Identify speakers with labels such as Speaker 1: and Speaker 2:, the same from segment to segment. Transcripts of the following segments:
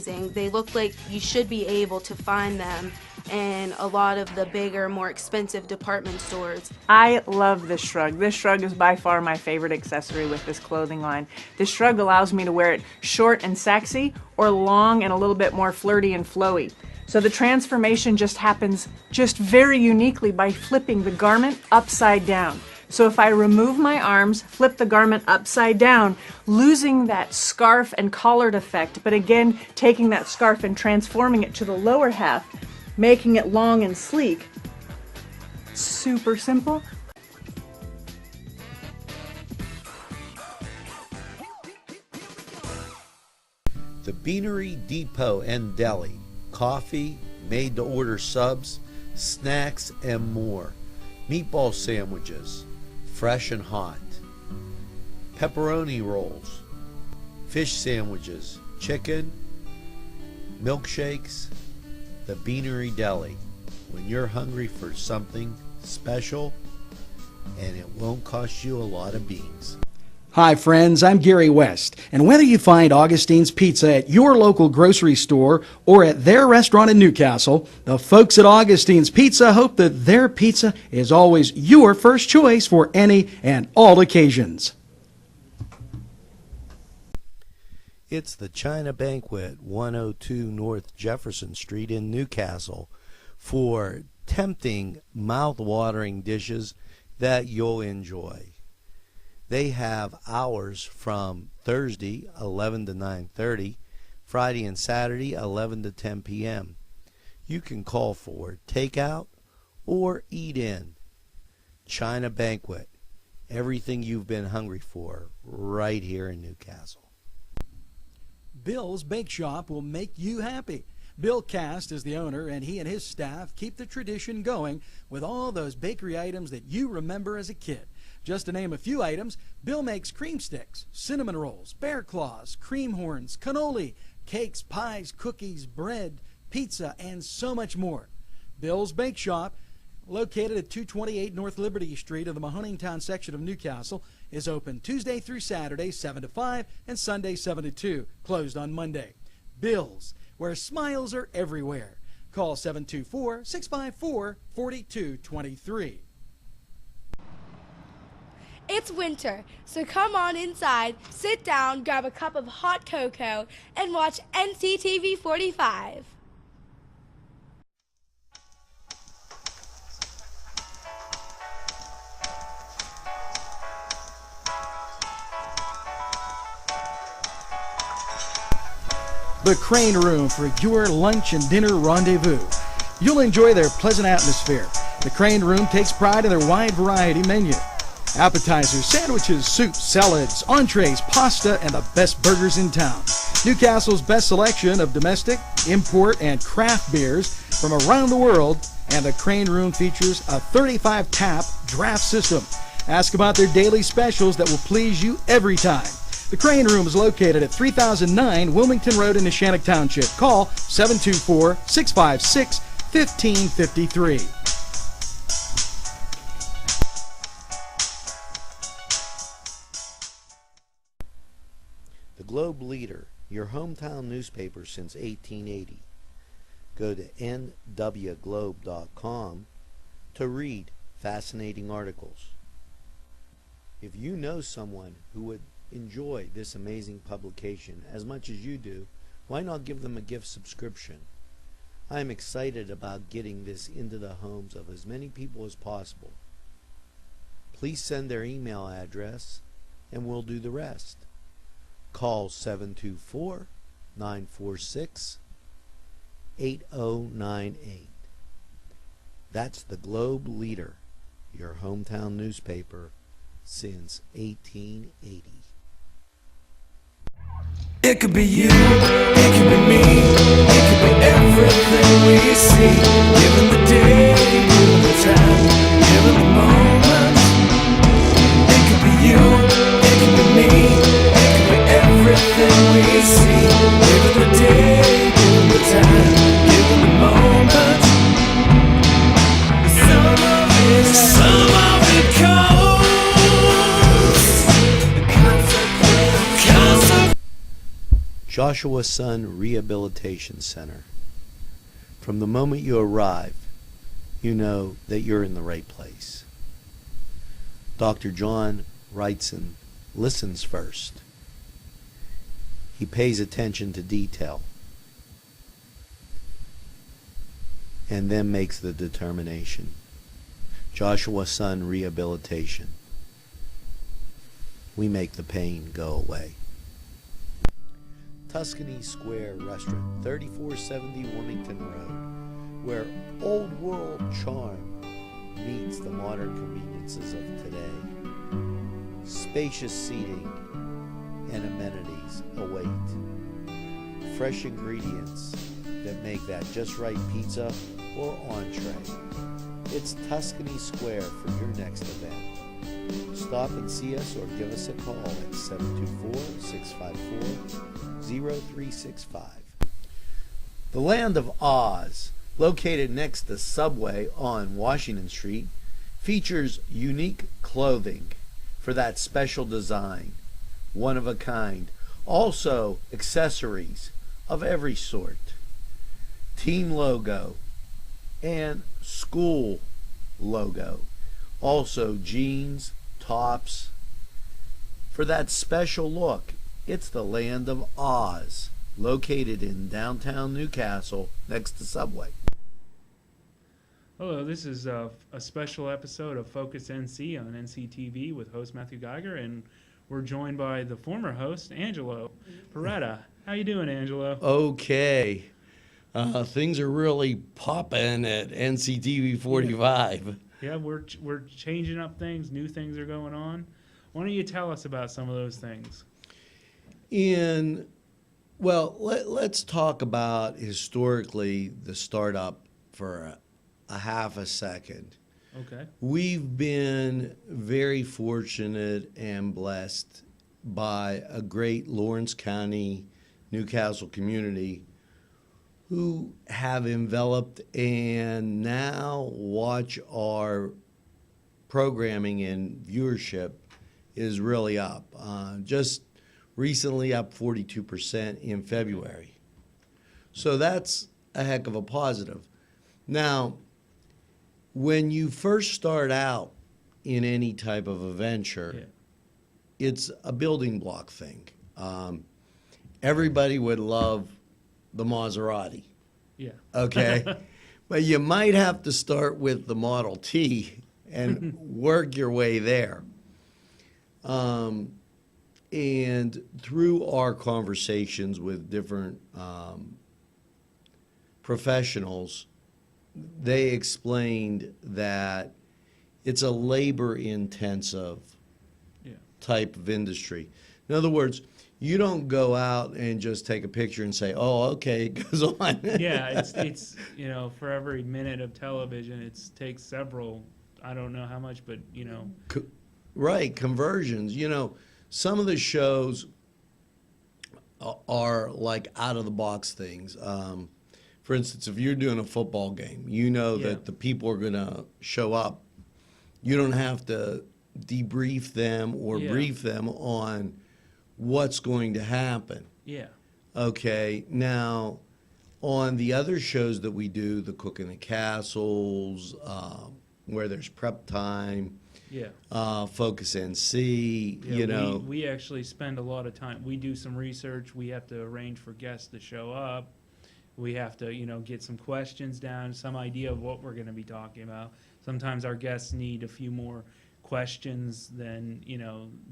Speaker 1: They look like you should be able to find them in a lot of the bigger, more expensive department stores.
Speaker 2: I love this shrug. This shrug is by far my favorite accessory with this clothing line. This shrug allows me to wear it short and sexy, or long and a little bit more flirty and flowy. So the transformation just happens just very uniquely by flipping the garment upside down. So if I remove my arms, flip the garment upside down, losing that scarf and collared effect, but again, taking that scarf and transforming it to the lower half, making it long and sleek. Super simple.
Speaker 3: The Beanery Depot and Deli. Coffee, made-to-order subs, snacks, and more. Meatball sandwiches, fresh and hot. Pepperoni rolls, fish sandwiches, chicken, milkshakes. The Beanery Deli. When you're hungry for something special, and it won't cost you a lot of beans.
Speaker 4: Hi friends, I'm Gary West, and whether you find Augustine's Pizza at your local grocery store or at their restaurant in Newcastle, the folks at Augustine's Pizza hope that their pizza is always your first choice for any and all occasions.
Speaker 3: It's the China Banquet, 102 North Jefferson Street in Newcastle, for tempting, mouth-watering dishes that you'll enjoy. They have hours from Thursday 11 to 9:30, Friday and Saturday 11 to 10 p.m. You can call for takeout or eat in. China Banquet, everything you've been hungry for right here in Newcastle.
Speaker 5: Bill's Bake Shop will make you happy. Bill Cast is the owner, and he and his staff keep the tradition going with all those bakery items that you remember as a kid. Just to name a few items, Bill makes cream sticks, cinnamon rolls, bear claws, cream horns, cannoli, cakes, pies, cookies, bread, pizza, and so much more. Bill's Bake Shop, located at 228 North Liberty Street of the Mahoningtown section of Newcastle, is open Tuesday through Saturday 7 to 5 and Sunday 7 to 2, closed on Monday. Bill's, where smiles are everywhere. Call 724-654-4223.
Speaker 6: It's winter, so come on inside, sit down, grab a cup of hot cocoa, and watch NCTV45.
Speaker 4: The Crane Room for your lunch and dinner rendezvous. You'll enjoy their pleasant atmosphere. The Crane Room takes pride in their wide variety menu. Appetizers, sandwiches, soups, salads, entrees, pasta, and the best burgers in town. Newcastle's best selection of domestic, import, and craft beers from around the world, and the Crane Room features a 35-tap draft system. Ask about their daily specials that will please you every time. The Crane Room is located at 3009 Wilmington Road in Neshannock Township. Call 724-656-1553.
Speaker 3: The Globe Leader, your hometown newspaper since 1880. Go to nwglobe.com to read fascinating articles. If you know someone who would enjoy this amazing publication as much as you do, why not give them a gift subscription? I am excited about getting this into the homes of as many people as possible. Please send their email address and we'll do the rest. Call 724-946-8098. That's the Globe Leader, your hometown newspaper since 1880.
Speaker 7: It could be you, it could be me, it could be everything we see. Given the day, given the time, given the moment. It could be you, it could be me, it could be everything we see. Given the day, given the time, given the moment. Some of it comes.
Speaker 3: Joshua Sun Rehabilitation Center. From the moment you arrive, you know that you're in the right place. Dr. John Wrightson listens first. He pays attention to detail and then makes the determination. Joshua Sun Rehabilitation. We make the pain go away. Tuscany Square Restaurant, 3470 Wilmington Road, where old world charm meets the modern conveniences of today. Spacious seating and amenities await. Fresh ingredients that make that just right pizza or entree. It's Tuscany Square for your next event. Stop and see us or give us a call at 724-654-0365. The Land of Oz, located next to Subway on Washington Street, features unique clothing for that special design, one of a kind. Also, accessories of every sort. Team logo and school logo. Also, jeans, tops. For that special look, it's the Land of Oz, located in downtown Newcastle next to Subway.
Speaker 8: Hello, this is a special episode of Focus NC on NCTV with host Matthew Geiger, and we're joined by the former host, Angelo Peretta. How you doing, Angelo?
Speaker 3: Okay. Things are really popping at NCTV45.
Speaker 8: Yeah, we're changing up things. New things are going on. Why don't you tell us about some of those things?
Speaker 3: Let's talk about historically the startup for a half a second.
Speaker 8: Okay.
Speaker 3: We've been very fortunate and blessed by a great Lawrence County, Newcastle community who have enveloped and now watch our programming and viewership is really up. Just recently up 42% in February. So that's a heck of a positive. Now, when you first start out in any type of a venture, it's a building block thing. Everybody would love the Maserati.
Speaker 8: Yeah.
Speaker 3: Okay. But you might have to start with the Model T and work your way there. And through our conversations with different professionals, they explained that it's a labor-intensive type of industry. In other words, you don't go out and just take a picture and say, "Oh, okay, it goes on."
Speaker 8: Yeah, it's for every minute of television, it takes several. I don't know how much, but
Speaker 3: Right, conversions. Some of the shows are like out-of-the-box things. For instance, if you're doing a football game, that the people are going to show up. You don't have to debrief them or brief them on what's going to happen.
Speaker 8: Yeah.
Speaker 3: Okay, now on the other shows that we do, the Cook in the Castles, where there's prep time, Focus NC,
Speaker 8: we actually spend a lot of time. We do some research. We have to arrange for guests to show up. We have to, get some questions down, some idea of what we're going to be talking about. Sometimes our guests need a few more questions than,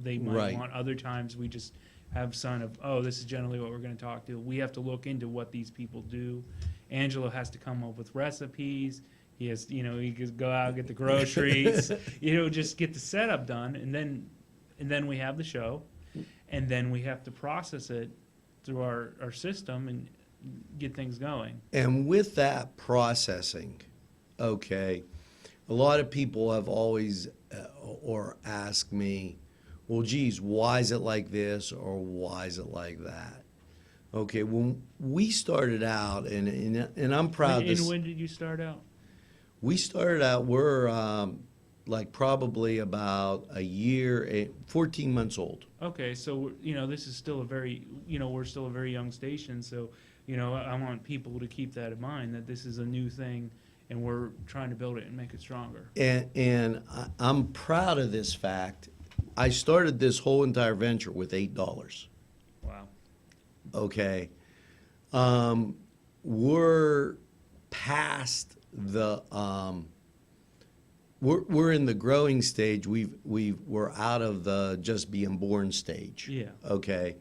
Speaker 8: they might want. Other times we just have this is generally what we're going to talk to. We have to look into what these people do. Angelo has to come up with recipes. He has, he can go out and get the groceries, just get the setup done, and then we have the show, and then we have to process it through our system and get things going.
Speaker 3: And with that processing, a lot of people have always or asked me, well, geez, why is it like this or why is it like that? Okay, when we started out, and I'm proud to...
Speaker 8: And when did you start out?
Speaker 3: We started out, we're like probably about a year, 14 months old.
Speaker 8: Okay, so this is still a very, we're still a very young station, so I want people to keep that in mind, that this is a new thing, and we're trying to build it and make it stronger.
Speaker 3: And I'm proud of this fact. I started this whole entire venture with $8.
Speaker 8: Wow.
Speaker 3: Okay. We're past the we're in the growing stage. We're out of the just being born stage.
Speaker 8: Yeah.
Speaker 3: Okay.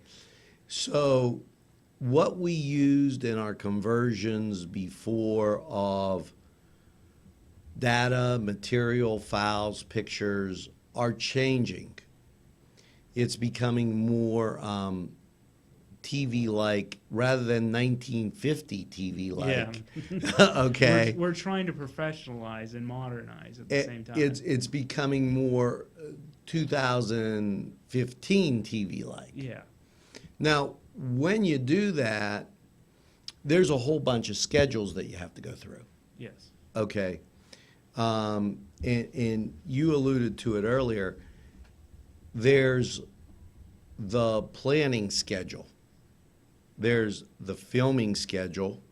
Speaker 3: So what we used in our conversions before of data, material, files, pictures are changing. It's becoming more TV-like rather than 1950 TV-like.
Speaker 8: Yeah.
Speaker 3: Okay.
Speaker 8: We're trying to professionalize and modernize at the same time.
Speaker 3: It's becoming more 2015 TV-like.
Speaker 8: Yeah.
Speaker 3: Now, when you do that, there's a whole bunch of schedules that you have to go through.
Speaker 8: Yes.
Speaker 3: Okay. And you alluded to it earlier. There's the planning schedule. There's the filming schedule.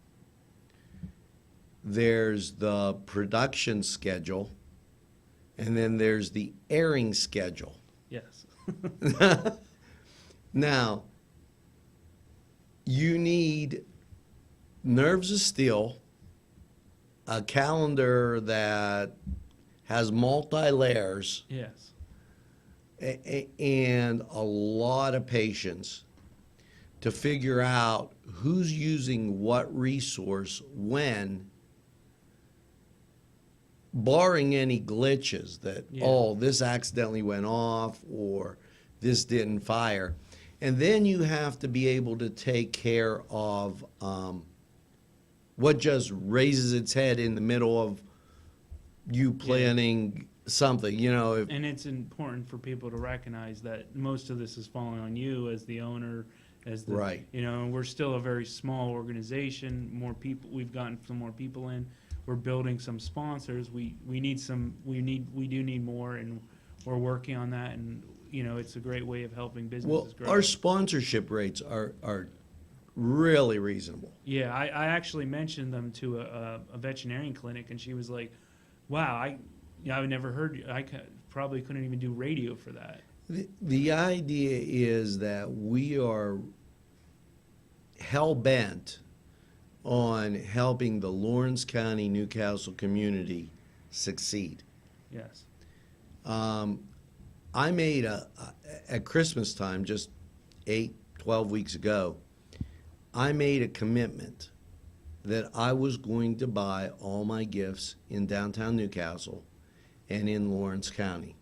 Speaker 3: There's the production schedule. And then there's the airing schedule.
Speaker 8: Yes.
Speaker 3: Now, you need nerves of steel, a calendar that has multi-layers,
Speaker 8: Yes.
Speaker 3: and a lot of patience to figure out who's using what resource when, barring any glitches that,
Speaker 8: Yeah.
Speaker 3: oh, this accidentally went off or this didn't fire. And then you have to be able to take care of what just raises its head in the middle of you planning something, If,
Speaker 8: And it's important for people to recognize that most of this is falling on you as the owner, as the,
Speaker 3: Right.
Speaker 8: And we're still a very small organization. More people, we've gotten some more people in. We're building some sponsors. We do need more, and we're working on that. And it's a great way of helping
Speaker 3: well,
Speaker 8: businesses grow.
Speaker 3: our sponsorship rates are really reasonable.
Speaker 8: Yeah, I actually mentioned them to a veterinarian clinic, and she was like, "Wow, I've never heard. Probably couldn't even do radio for that."
Speaker 3: The idea is that we are hell-bent on helping the Lawrence County, Newcastle community succeed.
Speaker 8: Yes.
Speaker 3: I made at Christmas time, just 12 weeks ago, I made a commitment that I was going to buy all my gifts in downtown Newcastle and in Lawrence County.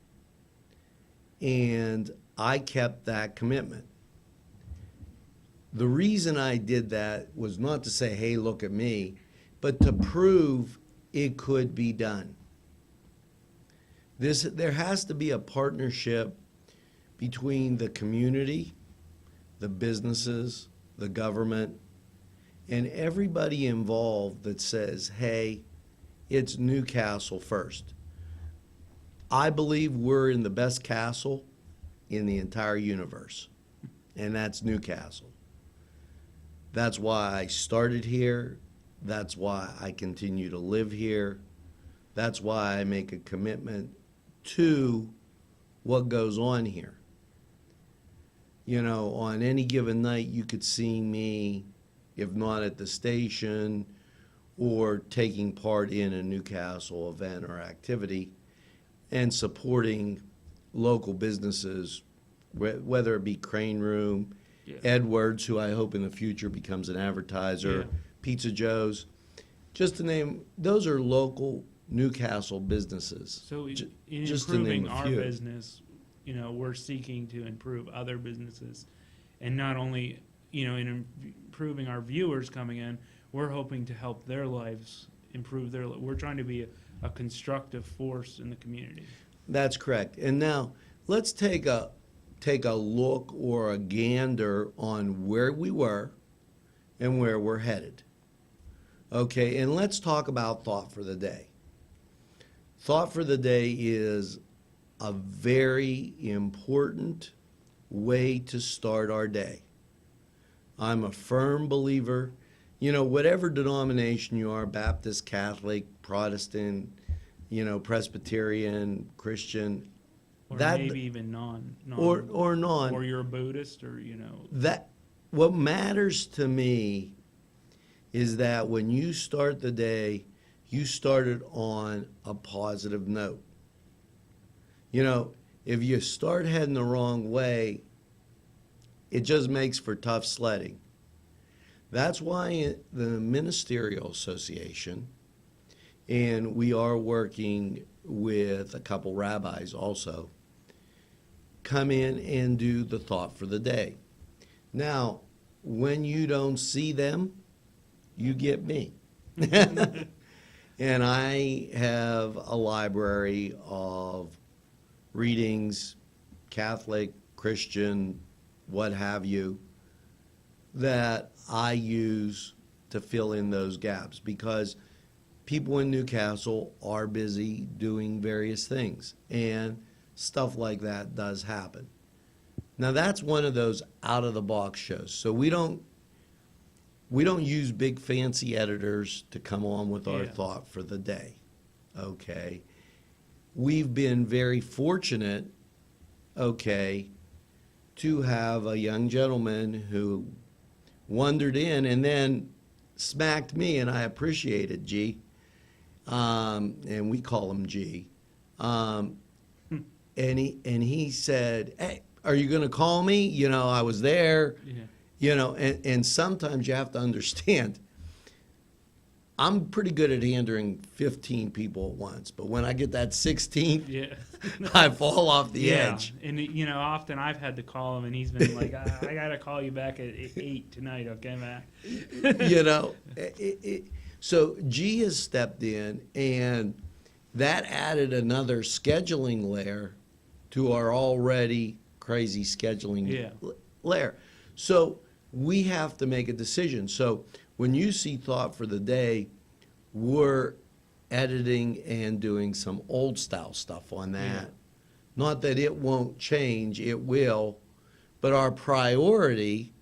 Speaker 3: And I kept that commitment. The reason I did that was not to say, hey, look at me, but to prove it could be done. There has to be a partnership between the community, the businesses, the government, and everybody involved that says, hey, it's Newcastle first. I believe we're in the best castle in the entire universe, and that's Newcastle. That's why I started here. That's why I continue to live here. That's why I make a commitment to what goes on here. On any given night, you could see me, if not at the station, or taking part in a Newcastle event or activity, and supporting local businesses, whether it be Crane Room,
Speaker 8: Yeah.
Speaker 3: Edwards, who I hope in the future becomes an advertiser,
Speaker 8: Yeah.
Speaker 3: Pizza Joe's, just to name, those are local Newcastle businesses.
Speaker 8: So in
Speaker 3: just to name
Speaker 8: improving
Speaker 3: a
Speaker 8: our
Speaker 3: few.
Speaker 8: business, we're seeking to improve other businesses, and not only in improving our viewers coming in, we're hoping to help their lives improve their. We're trying to be a constructive force in the community.
Speaker 3: That's correct. And now let's take a look or a gander on where we were and where we're headed. Okay, and let's talk about thought for the day. Thought for the day is a very important way to start our day. I'm a firm believer, whatever denomination you are, Baptist, Catholic, Protestant, Presbyterian, Christian,
Speaker 8: Or
Speaker 3: that
Speaker 8: maybe even non
Speaker 3: or non,
Speaker 8: or you're a Buddhist, or
Speaker 3: that what matters to me is that when you start the day, you start it on a positive note. If you start heading the wrong way, it just makes for tough sledding. That's why the Ministerial Association, and we are working with a couple rabbis also, come in and do the thought for the day. Now, when you don't see them, you get me. And I have a library of readings, Catholic, Christian, what have you, that I use to fill in those gaps, because people in Newcastle are busy doing various things, and stuff like that does happen. Now, that's one of those out-of-the-box shows. So we don't use big fancy editors to come on with our thought for the day, okay? We've been very fortunate, okay, to have a young gentleman who wandered in and then smacked me, and I appreciate it, G. And we call him G. And he said, "Hey, are you going to call me? I was there." Yeah. And sometimes you have to understand, I'm pretty good at handling 15 people at once, but when I get that 16th, I fall off the edge.
Speaker 8: And often I've had to call him, and he's been like, "I got to call you back at 8 tonight, okay, Matt?"
Speaker 3: So G has stepped in, and that added another scheduling layer to our already crazy scheduling layer. So we have to make a decision. So when you see Thought for the Day, we're editing and doing some old style stuff on that. Yeah. Not that it won't change, it will, but our priority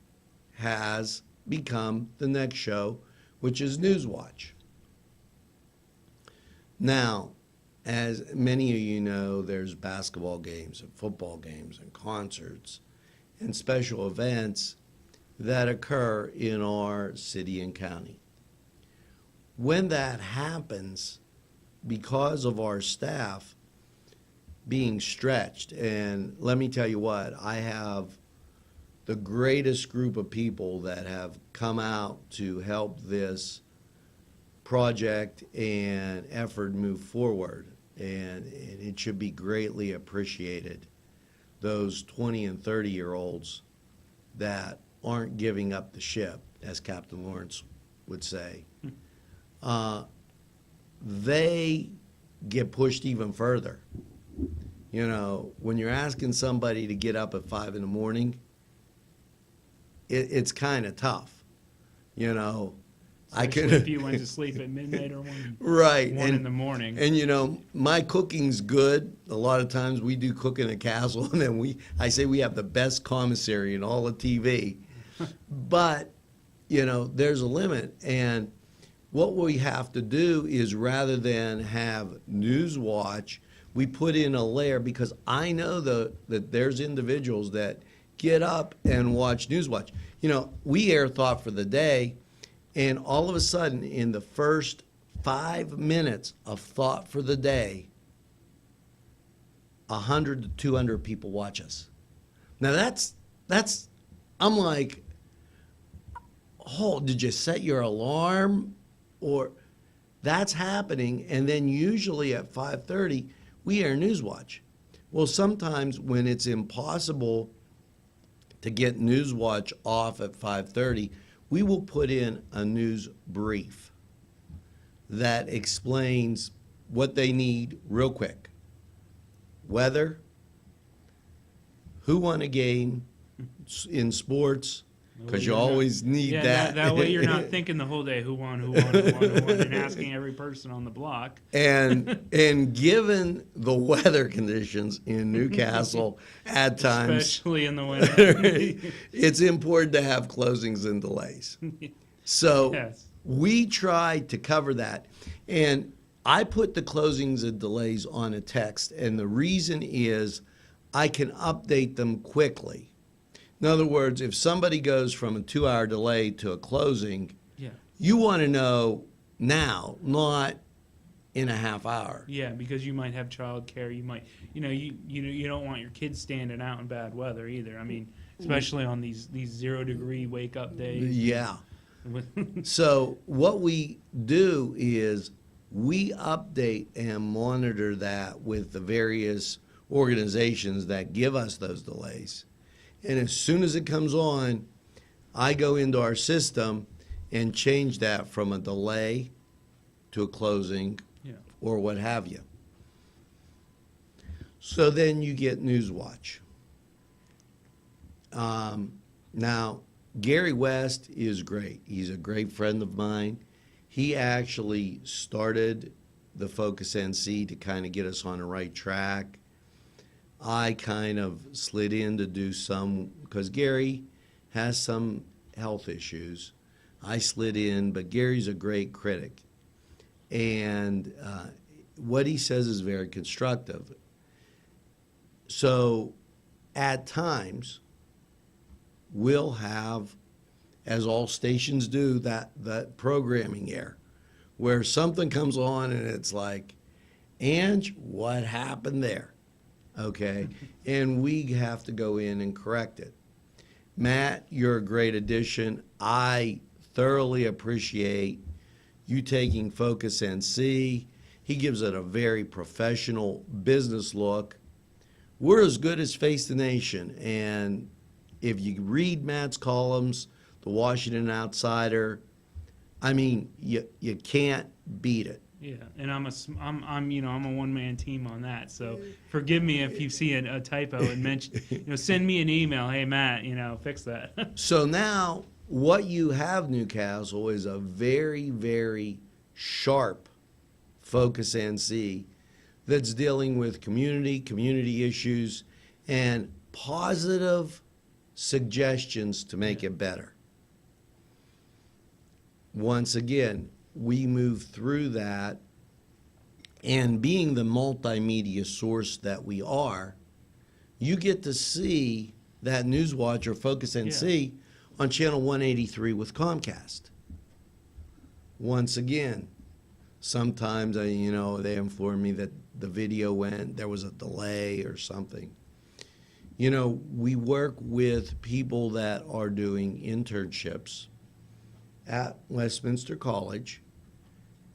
Speaker 3: has become the next show, which is Newswatch. Now, as many of you know, there's basketball games and football games and concerts and special events that occur in our city and county. When that happens, because of our staff being stretched, and let me tell you what, I have the greatest group of people that have come out to help this project and effort move forward, and it should be greatly appreciated. Those 20 and 30-year-olds that aren't giving up the ship, as Captain Lawrence would say, they get pushed even further. When you're asking somebody to get up at 5 in the morning, it's kind of tough.
Speaker 8: I could. If you went to sleep at midnight or one in the morning.
Speaker 3: And my cooking's good. A lot of times we do cook in a castle, and then I say we have the best commissary in all of TV. But there's a limit, and what we have to do is, rather than have Newswatch, we put in a layer, because I know that there's individuals that get up and watch Newswatch. We air Thought for the Day, and all of a sudden, in the first 5 minutes of Thought for the Day, 100 to 200 people watch us. Now that's I'm like, oh, did you set your alarm? Or that's happening, and then usually at 5:30 we air Newswatch. Well, sometimes when it's impossible to get Newswatch off at 5:30, we will put in a news brief that explains what they need real quick. Weather, who won a game in sports, because you always need
Speaker 8: Yeah,
Speaker 3: that.
Speaker 8: that way you're not thinking the whole day who won, and asking every person on the block.
Speaker 3: And given the weather conditions in Newcastle at times,
Speaker 8: Especially in the winter.
Speaker 3: it's important to have closings and delays. So
Speaker 8: Yes.
Speaker 3: we try to cover that. And I put the closings and delays on a text, and the reason is I can update them quickly. In other words, if somebody goes from a 2-hour delay to a closing,
Speaker 8: Yeah.
Speaker 3: you want to know now, not in a half hour.
Speaker 8: Yeah, because you might have childcare. You might, you don't want your kids standing out in bad weather either. I mean, especially on these 0-degree wake up days.
Speaker 3: Yeah. So what we do is we update and monitor that with the various organizations that give us those delays. And as soon as it comes on, I go into our system and change that from a delay to a closing
Speaker 8: Yeah.
Speaker 3: or what have you. So then you get Newswatch. Now, Gary West is great. He's a great friend of mine. He actually started the Focus NC to kind of get us on the right track. I kind of slid in to do some, because Gary has some health issues. I slid in, but Gary's a great critic. And what he says is very constructive. So at times, we'll have, as all stations do, that programming error, where something comes on and it's like, Ange, what happened there? Okay, and we have to go in and correct it. Matt, you're a great addition. I thoroughly appreciate you taking Focus NC. He gives it a very professional business look. We're as good as Face the Nation, and if you read Matt's columns, the Washington Outsider, I mean, you can't beat it.
Speaker 8: Yeah, and I'm a one-man team on that. So forgive me if you see a typo and mention, send me an email. Hey Matt, fix that.
Speaker 3: So now what you have, Newcastle, is a very, very sharp Focus NC that's dealing with community issues and positive suggestions to make it better. Once again, we move through that, and being the multimedia source that we are, you get to see that Newswatch or Focus NC on channel 183 with Comcast. Once again, sometimes they inform me that the video there was a delay or something. We work with people that are doing internships at Westminster College,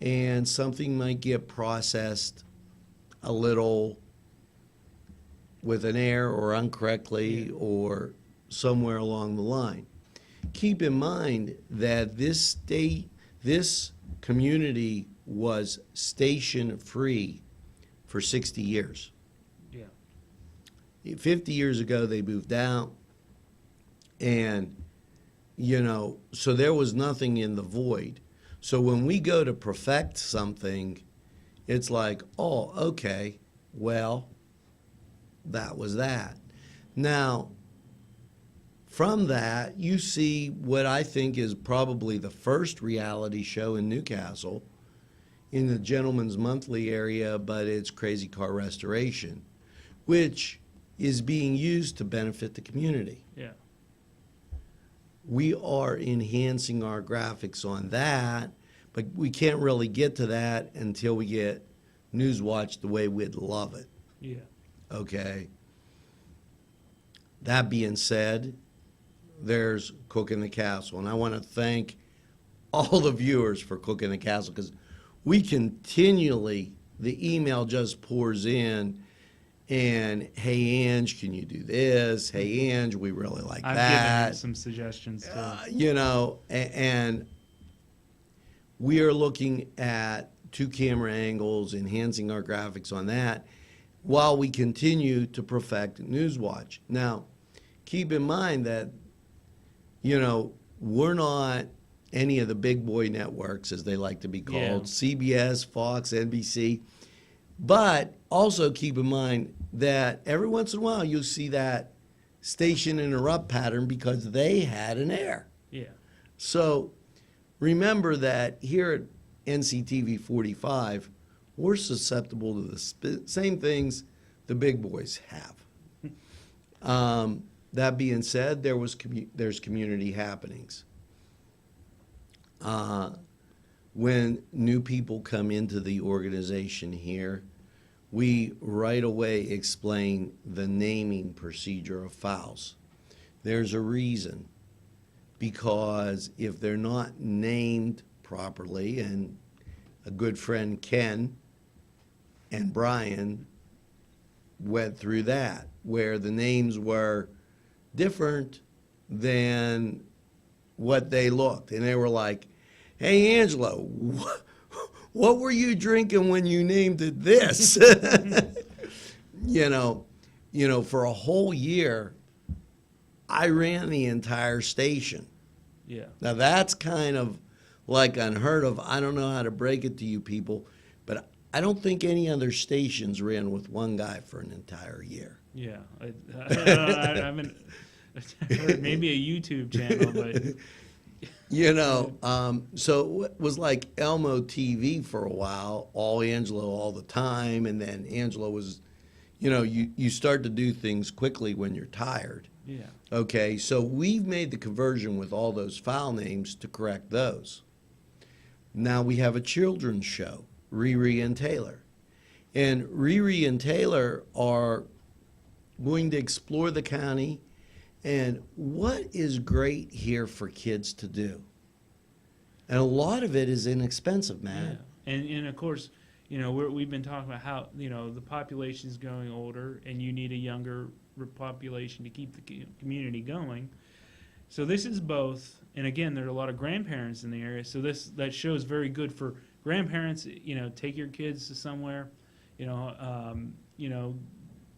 Speaker 3: and something might get processed a little with an error or incorrectly or somewhere along the line. Keep in mind that this community was station free for 60 years. Yeah. 50 years ago, they moved out, and so there was nothing in the void. So when we go to perfect something, it's like, oh, okay, well, that was that. Now, from that, you see what I think is probably the first reality show in Newcastle, in the Gentleman's Monthly area, but it's Crazy Car Restoration, which is being used to benefit the community.
Speaker 8: Yeah.
Speaker 3: We are enhancing our graphics on that, but we can't really get to that until we get Newswatch the way we'd love it.
Speaker 8: Yeah.
Speaker 3: Okay. That being said, there's Cooking the Castle, and I want to thank all the viewers for Cooking the Castle, because we continually, the email just pours in, and hey Ange, can you do this? Hey Ange, we really like
Speaker 8: I've
Speaker 3: that.
Speaker 8: given you some suggestions too.
Speaker 3: And we are looking at 2 camera angles, enhancing our graphics on that, while we continue to perfect Newswatch. Now, keep in mind that, you know, we're not any of the big boy networks, as they like to be called, CBS, Fox, NBC. But also keep in mind that every once in a while you'll see that station interrupt pattern because they had an air.
Speaker 8: Yeah.
Speaker 3: So remember that here at NCTV 45, we're susceptible to the same things the big boys have. That being said, there's community happenings. When new people come into the organization here, we right away explain the naming procedure of fouls. There's a reason, because if they're not named properly, and a good friend Ken and Brian went through that, where the names were different than what they looked. And they were like, hey, Angelo, what were you drinking when you named it this? You know, for a whole year, I ran the entire station.
Speaker 8: Yeah.
Speaker 3: Now, that's kind of like unheard of. I don't know how to break it to you people, but I don't think any other stations ran with one guy for an entire year.
Speaker 8: Yeah. I haven't heard maybe a YouTube channel, but.
Speaker 3: You know, so it was like Elmo TV for a while, all Angelo all the time, and then Angelo was, you know, you start to do things quickly when you're tired.
Speaker 8: Yeah.
Speaker 3: Okay, so we've made the conversion with all those file names to correct those. Now we have a children's show, Riri and Taylor. And Riri and Taylor are going to explore the county. And what is great here for kids to do? And a lot of it is inexpensive, Matt.
Speaker 8: Yeah. And of course, you know, we've been talking about how, you know, the population is growing older and you need a younger population to keep the community going. So this is both, and again, there are a lot of grandparents in the area, so that show is very good for grandparents. You know, take your kids to somewhere, you know,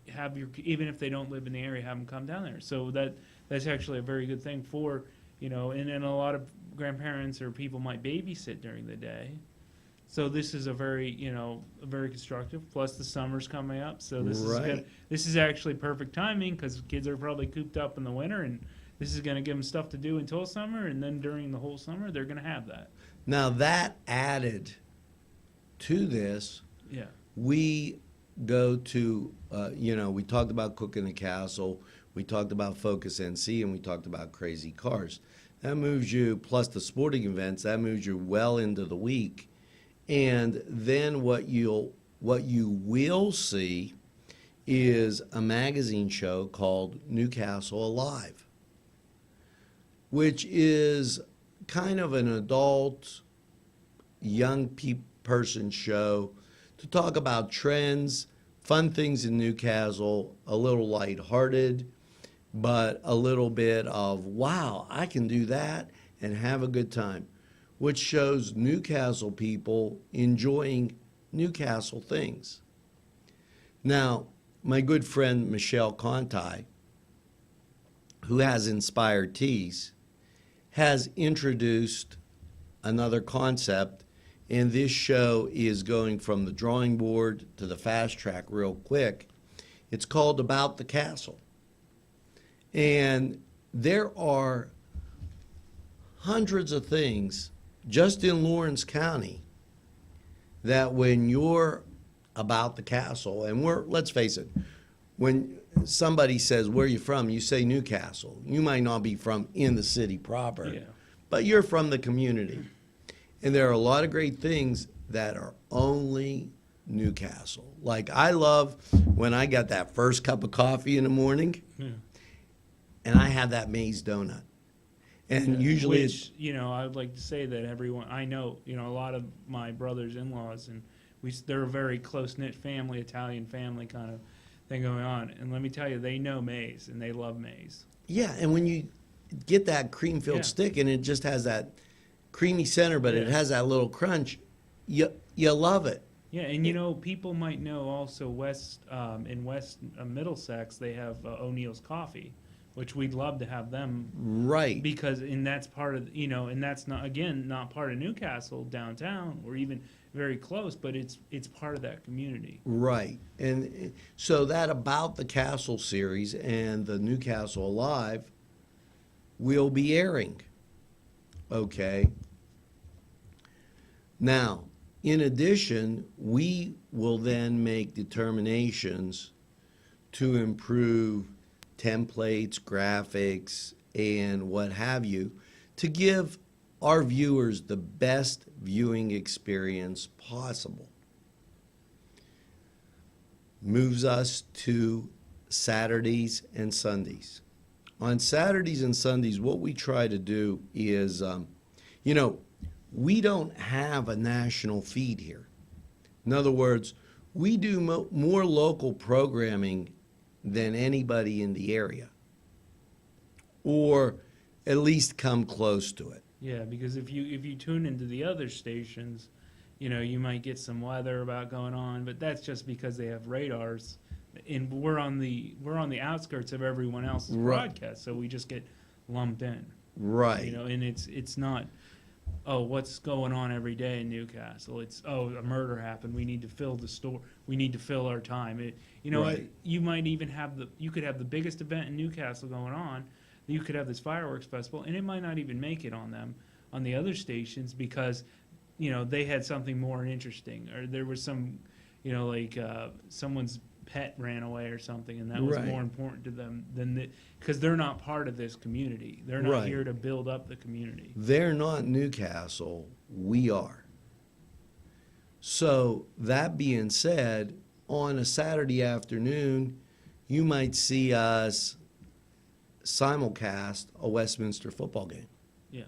Speaker 8: have your, even if they don't live in the area, have them come down there. So that's actually a very good thing for, you know, and a lot of grandparents or people might babysit during the day. So this is a very, you know, very constructive. Plus the summer's coming up, so this is good. This is actually perfect timing because kids are probably cooped up in the winter, and this is going to give them stuff to do until summer, and then during the whole summer they're going to have that.
Speaker 3: Now that added to this,
Speaker 8: Yeah.
Speaker 3: we go to, you know, we talked about Cooking the Castle, we talked about Focus NC, and we talked about Crazy Cars. That moves you, plus the sporting events, that moves you well into the week. And then what you will see is a magazine show called Newcastle Alive, which is kind of an adult, young person show to talk about trends, fun things in Newcastle, a little lighthearted, but a little bit of, wow, I can do that and have a good time, which shows Newcastle people enjoying Newcastle things. Now, my good friend Michelle Conti, who has Inspired Teas, has introduced another concept, and this show is going from the drawing board to the fast track real quick. It's called About the Castle. And there are hundreds of things just in Lawrence County that when you're about the castle, and let's face it, when somebody says, where are you from? You say Newcastle. You might not be from in the city proper,
Speaker 8: Yeah.
Speaker 3: but you're from the community. And there are a lot of great things that are only Newcastle. Like I love when I got that first cup of coffee in the morning, and I have that maize donut. And usually
Speaker 8: Which, you know, I would like to say that everyone, I know, you know, a lot of my brothers-in-laws, and they're a very close-knit family, Italian family kind of thing going on. And let me tell you, they know maize, and they love maize.
Speaker 3: yeah, and when you get that cream-filled
Speaker 8: Yeah.
Speaker 3: stick and it just has that creamy center, but it has that little crunch, you love it.
Speaker 8: Yeah, and you know, people might know also in West Middlesex, they have O'Neill's Coffee, which we'd love to have them,
Speaker 3: Right.
Speaker 8: because, and that's part of, and that's not, again, not part of Newcastle downtown or even very close, but it's part of that community.
Speaker 3: Right. And so that About the Castle series and the Newcastle Alive will be airing. Okay. Now, in addition, we will then make determinations to improve templates, graphics, and what have you, to give our viewers the best viewing experience possible. Moves us to Saturdays and Sundays. On Saturdays and Sundays, what we try to do is, we don't have a national feed here. In other words, we do more local programming than anybody in the area, or at least come close to it.
Speaker 8: Yeah, because if you tune into the other stations, you might get some weather about going on, but that's just because they have radars, and we're on the outskirts of everyone else's
Speaker 3: Right.
Speaker 8: broadcast, so we just get lumped in.
Speaker 3: Right.
Speaker 8: And it's not, oh, what's going on every day in Newcastle? It's, oh, a murder happened. We need to fill the store. We need to fill our time.
Speaker 3: Right.
Speaker 8: You might even you could have the biggest event in Newcastle going on. You could have this fireworks festival, and it might not even make it on the other stations, because, they had something more interesting, or there was some, someone's pet ran away or something, and that was
Speaker 3: Right.
Speaker 8: more important to them because they're not part of this community. They're not
Speaker 3: Right.
Speaker 8: here to build up the community.
Speaker 3: They're not Newcastle, we are. So, that being said, on a Saturday afternoon, you might see us simulcast a Westminster football game.
Speaker 8: Yeah.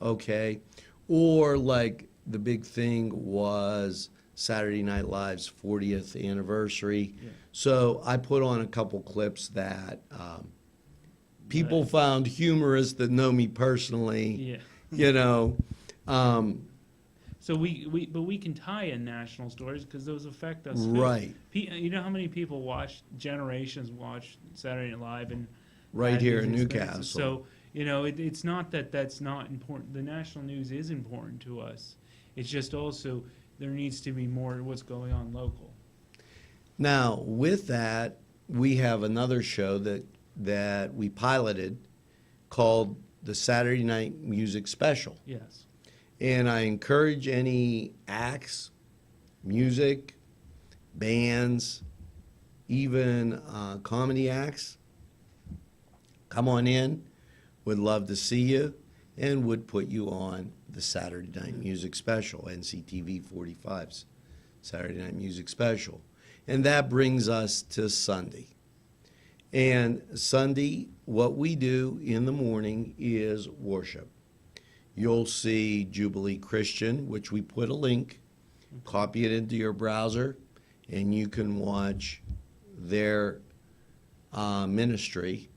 Speaker 3: Okay? Or like the big thing was Saturday Night Live's 40th anniversary.
Speaker 8: Yeah.
Speaker 3: So I put on a couple clips that people found humorous that know me personally.
Speaker 8: Yeah. So we can tie in national stories because those affect us too.
Speaker 3: Right.
Speaker 8: You know how many people generations watch Saturday Night Live and
Speaker 3: Right
Speaker 8: had
Speaker 3: here
Speaker 8: these
Speaker 3: in
Speaker 8: experiences.
Speaker 3: Newcastle.
Speaker 8: So it's not that that's not important. The national news is important to us. It's just also there needs to be more what's going on local.
Speaker 3: Now, with that, we have another show that we piloted called the Saturday Night Music Special.
Speaker 8: Yes.
Speaker 3: And I encourage any acts, music, bands, even comedy acts, come on in. Would love to see you, and would put you on the Saturday Night Music Special, NCTV45's Saturday Night Music Special. And that brings us to Sunday. And Sunday, what we do in the morning is worship. You'll see Jubilee Christian, which we put a link, copy it into your browser, and you can watch their ministry,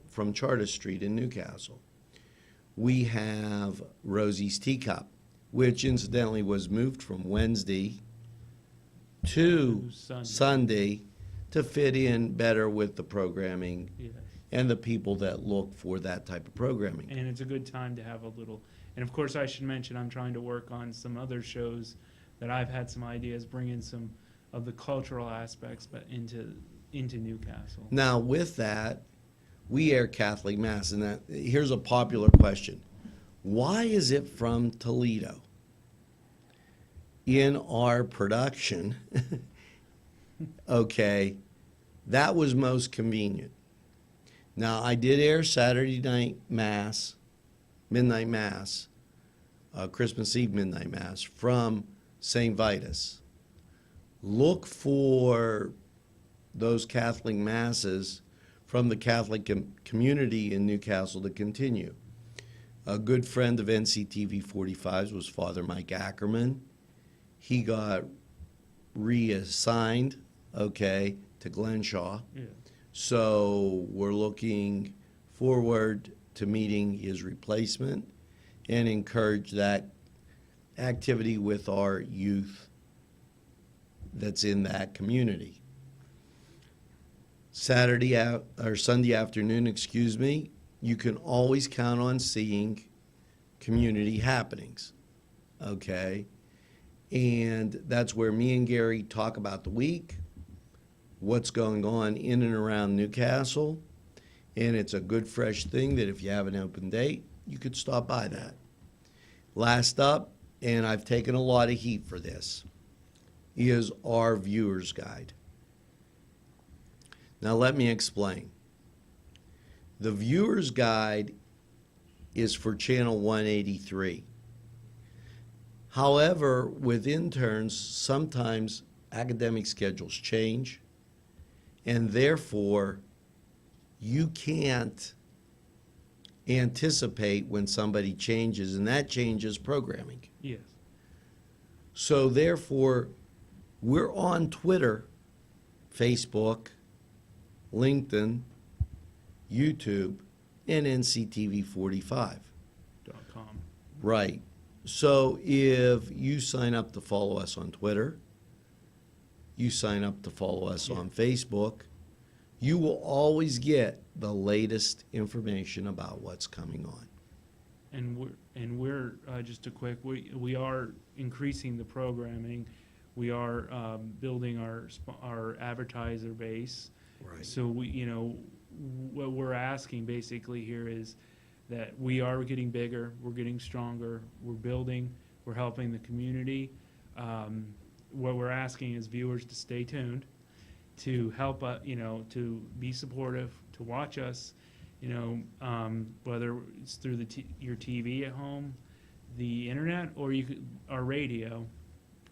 Speaker 3: from Charter Street in Newcastle. We have Rosie's Teacup, which incidentally was moved from Wednesday to Sunday to fit in better with the programming
Speaker 8: Yes.
Speaker 3: and the people that look for that type of programming.
Speaker 8: And it's a good time to have a little. And of course, I should mention I'm trying to work on some other shows that I've had some ideas, bring in some of the cultural aspects, but into Newcastle.
Speaker 3: Now, with that, we air Catholic Mass, and here's a popular question. Why is it from Toledo? In our production, okay, that was most convenient. Now, I did air Saturday night Mass, midnight Mass, Christmas Eve midnight Mass from St. Vitus. Look for those Catholic Masses from the Catholic community in Newcastle to continue. A good friend of NCTV45's was Father Mike Ackerman. He got reassigned, to Glenshaw.
Speaker 8: Yeah.
Speaker 3: So we're looking forward to meeting his replacement and encourage that activity with our youth that's in that community. Saturday out or Sunday afternoon, excuse me, you can always count on seeing community happenings. Okay? And that's where me and Gary talk about the week, what's going on in and around Newcastle. And it's a good, fresh thing that if you have an open date, you could stop by that. Last up, and I've taken a lot of heat for this, is our viewer's guide. Now let me explain. The viewer's guide is for channel 183. However, with interns, sometimes academic schedules change, and therefore you can't anticipate when somebody changes, and that changes programming.
Speaker 8: Yes.
Speaker 3: So therefore, we're on Twitter, Facebook, LinkedIn, YouTube, and NCTV45.
Speaker 8: .com.
Speaker 3: Right. So if you sign up to follow us on Twitter, you sign up to follow us on Facebook, you will always get the latest information about what's coming on.
Speaker 8: And we're just a quick. We are increasing the programming. We are building our advertiser base.
Speaker 3: Right.
Speaker 8: So what we're asking basically here is that we are getting bigger, we're getting stronger, we're building, we're helping the community. What we're asking is viewers to stay tuned, to help to be supportive, to watch us, whether it's through your TV at home, the internet, or our radio.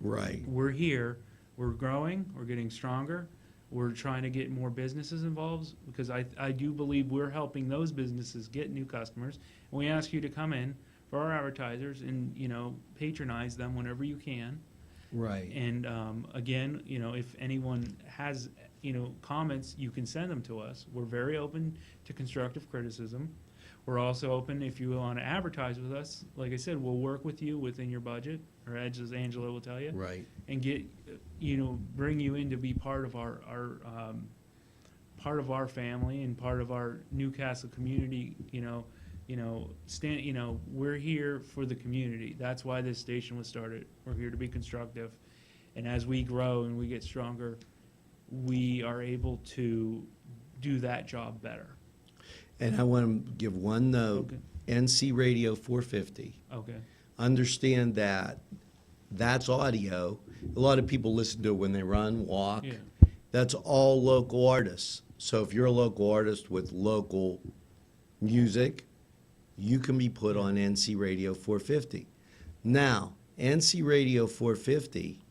Speaker 3: Right.
Speaker 8: We're here, we're growing, we're getting stronger. We're trying to get more businesses involved because I do believe we're helping those businesses get new customers. And we ask you to come in for our advertisers and, patronize them whenever you can.
Speaker 3: Right.
Speaker 8: And again, if anyone has, comments, you can send them to us. We're very open to constructive criticism. We're also open if you want to advertise with us. Like I said, we'll work with you within your budget, or as Angela will tell you.
Speaker 3: Right.
Speaker 8: And get, bring you in to be part of our family and part of our Newcastle community. We're here for the community. That's why this station was started. We're here to be constructive, and as we grow and we get stronger, we are able to do that job better.
Speaker 3: And I want to give one note.
Speaker 8: Okay.
Speaker 3: NC Radio 450.
Speaker 8: Okay.
Speaker 3: Understand that that's audio. A lot of people listen to it when they run, walk.
Speaker 8: Yeah.
Speaker 3: That's all local artists. So if you're a local artist with local music, you can be put on NC Radio 450. Now, NC Radio 450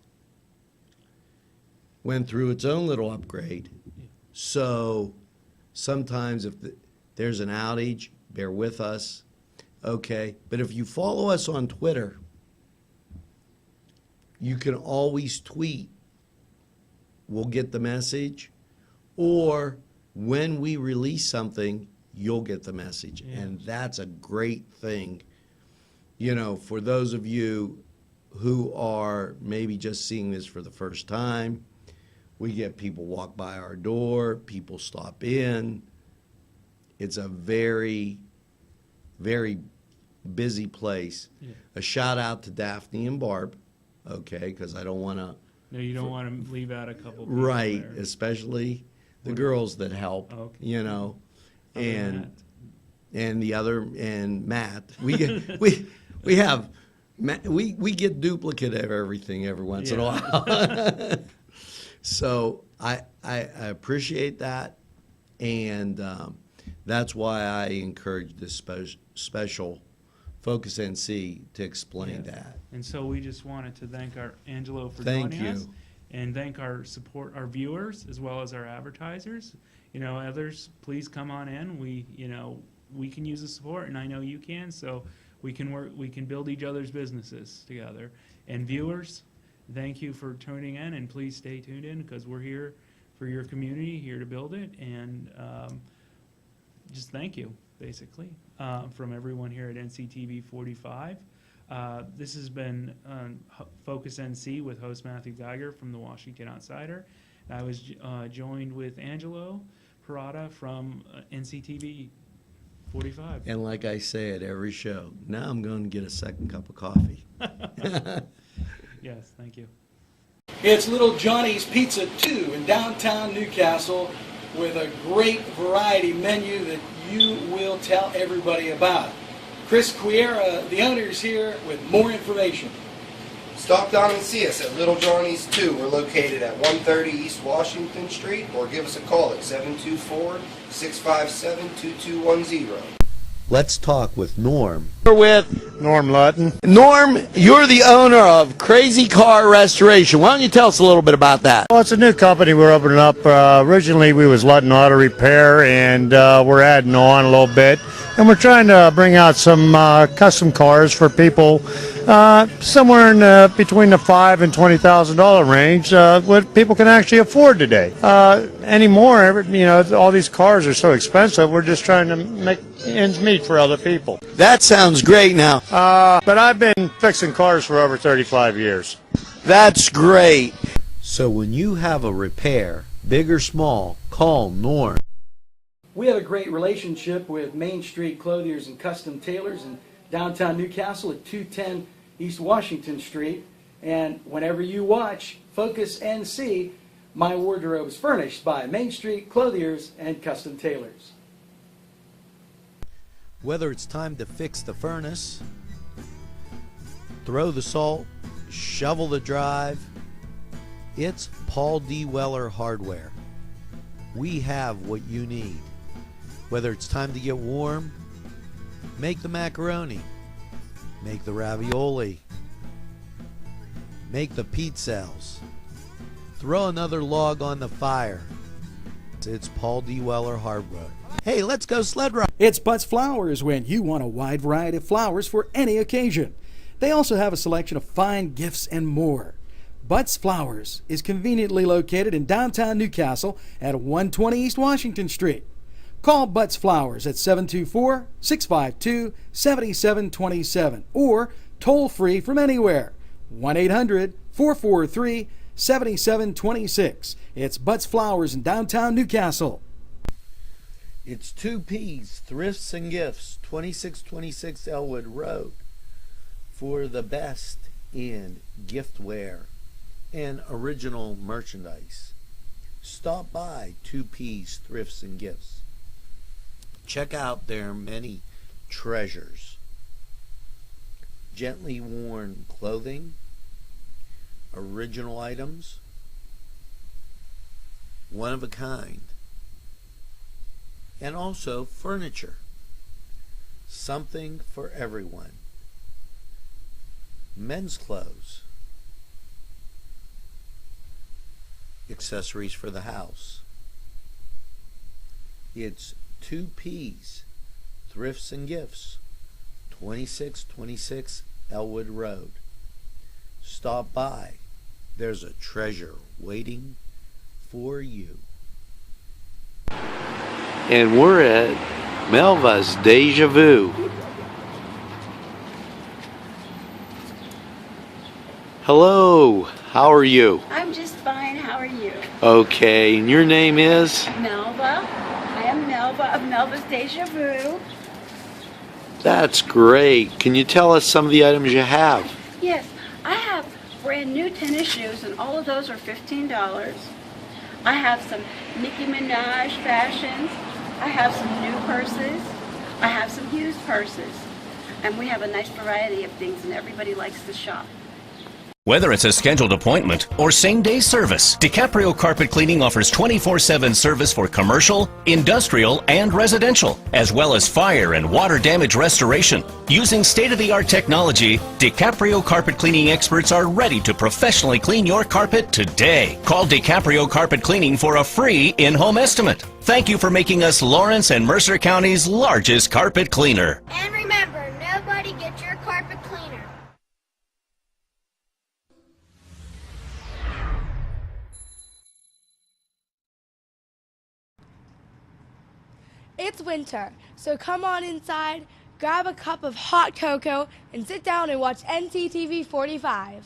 Speaker 3: went through its own little upgrade.
Speaker 8: Yeah.
Speaker 3: So sometimes if there's an outage, bear with us. Okay, but if you follow us on Twitter, you can always tweet. We'll get the message. Or when we release something, you'll get the message.
Speaker 8: Yeah.
Speaker 3: And that's a great thing. For those of you who are maybe just seeing this for the first time, we get people walk by our door, people stop in. It's a very, very busy place.
Speaker 8: Yeah.
Speaker 3: A shout out to Daphne and Barb, okay, because I don't want to.
Speaker 8: No, you don't want to leave out a couple people
Speaker 3: Right,
Speaker 8: there.
Speaker 3: especially the girls that help,
Speaker 8: Okay.
Speaker 3: and the other, and Matt. We get, we have, we get duplicate of everything every once in a while. So I appreciate that, and that's why I encourage this special Focus NC to explain that.
Speaker 8: And so we just wanted to thank our Angelo for
Speaker 3: Thank
Speaker 8: joining us,
Speaker 3: you.
Speaker 8: and thank our viewers as well as our advertisers. Others, please come on in. We can use the support, and I know you can. So we can work. We can build each other's businesses together. And viewers, thank you for tuning in, and please stay tuned in because we're here for your community, here to build it, and just thank you, basically, from everyone here at NCTV45. This has been Focus NC with host Matthew Geiger from the Washington Outsider. I was joined with Angelo Parada from NCTV45.
Speaker 3: And like I say at every show, now I'm going to get a second cup of coffee.
Speaker 8: Yes, thank you.
Speaker 5: It's Little Johnny's Pizza 2 in downtown Newcastle with a great variety menu that you will tell everybody about. Chris Quiera, the owner, is here with more information.
Speaker 9: Stop down and see us at Little Johnny's 2. We're located at 130 East Washington Street, or give us a call at 724-657-2210.
Speaker 3: Let's talk with Norm.
Speaker 10: We're with Norm Lutton.
Speaker 3: Norm, you're the owner of Crazy Car Restoration. Why don't you tell us a little bit about that?
Speaker 10: Well, it's a new company we're opening up. Originally, we was Lutton Auto Repair, and we're adding on a little bit. And we're trying to bring out some custom cars for people somewhere in between the $5,000 and $20,000 range, what people can actually afford today. Anymore, you know, all these cars are so expensive. We're just trying to make ends meet for other people.
Speaker 3: That sounds great now.
Speaker 10: But I've been fixing cars for over 35 years.
Speaker 3: That's great. So when you have a repair, big or small, call Norm.
Speaker 5: We have a great relationship with Main Street Clothiers and Custom Tailors in downtown Newcastle at 210 East Washington Street. And whenever you watch Focus NC, my wardrobe is furnished by Main Street Clothiers and Custom Tailors.
Speaker 3: Whether it's time to fix the furnace, throw the salt, shovel the drive, it's Paul D. Weller Hardware. We have what you need. Whether it's time to get warm, make the macaroni, make the ravioli, make the pizzelles, throw another log on the fire. It's Paul D. Weller Hardware. Hey, let's go sled ride.
Speaker 5: It's Butts Flowers when you want a wide variety of flowers for any occasion. They also have a selection of fine gifts and more. Butts Flowers is conveniently located in downtown Newcastle at 120 East Washington Street. Call Butts Flowers at 724-652-7727 or toll free from anywhere, 1-800-443-7726. It's Butts Flowers in downtown Newcastle.
Speaker 3: It's 2P's Thrifts and Gifts, 2626 Elwood Road, for the best in giftware and original merchandise. Stop by 2P's Thrifts and Gifts. Check out their many treasures. Gently worn clothing, original items, one of a kind, and also furniture. Something for everyone. Men's clothes, accessories for the house. It's 2P's Thrifts and Gifts, 2626 Elwood Road. Stop by. There's a treasure waiting for you. And we're at Melva's Deja Vu. Hello, how are you?
Speaker 11: I'm just fine, how are you?
Speaker 3: Okay, and your name is?
Speaker 11: Melva. I am Melva of Melva's Deja Vu.
Speaker 3: That's great. Can you tell us some of the items you have?
Speaker 11: Yes, I have brand new tennis shoes and all of those are $15. I have some Nicki Minaj fashions. I have some new purses. I have some used purses. And we have a nice variety of things and everybody likes to shop.
Speaker 12: Whether it's a scheduled appointment or same-day service, DiCaprio Carpet Cleaning offers 24/7 service for commercial, industrial, and residential, as well as fire and water damage restoration. Using state-of-the-art technology, DiCaprio Carpet Cleaning experts are ready to professionally clean your carpet today. Call DiCaprio Carpet Cleaning for a free in-home estimate. Thank you for making us Lawrence and Mercer County's largest carpet cleaner.
Speaker 13: And remember, nobody gets your carpet cleaner.
Speaker 6: It's winter, so come on inside, grab a cup of hot cocoa, and sit down and watch NCTV45.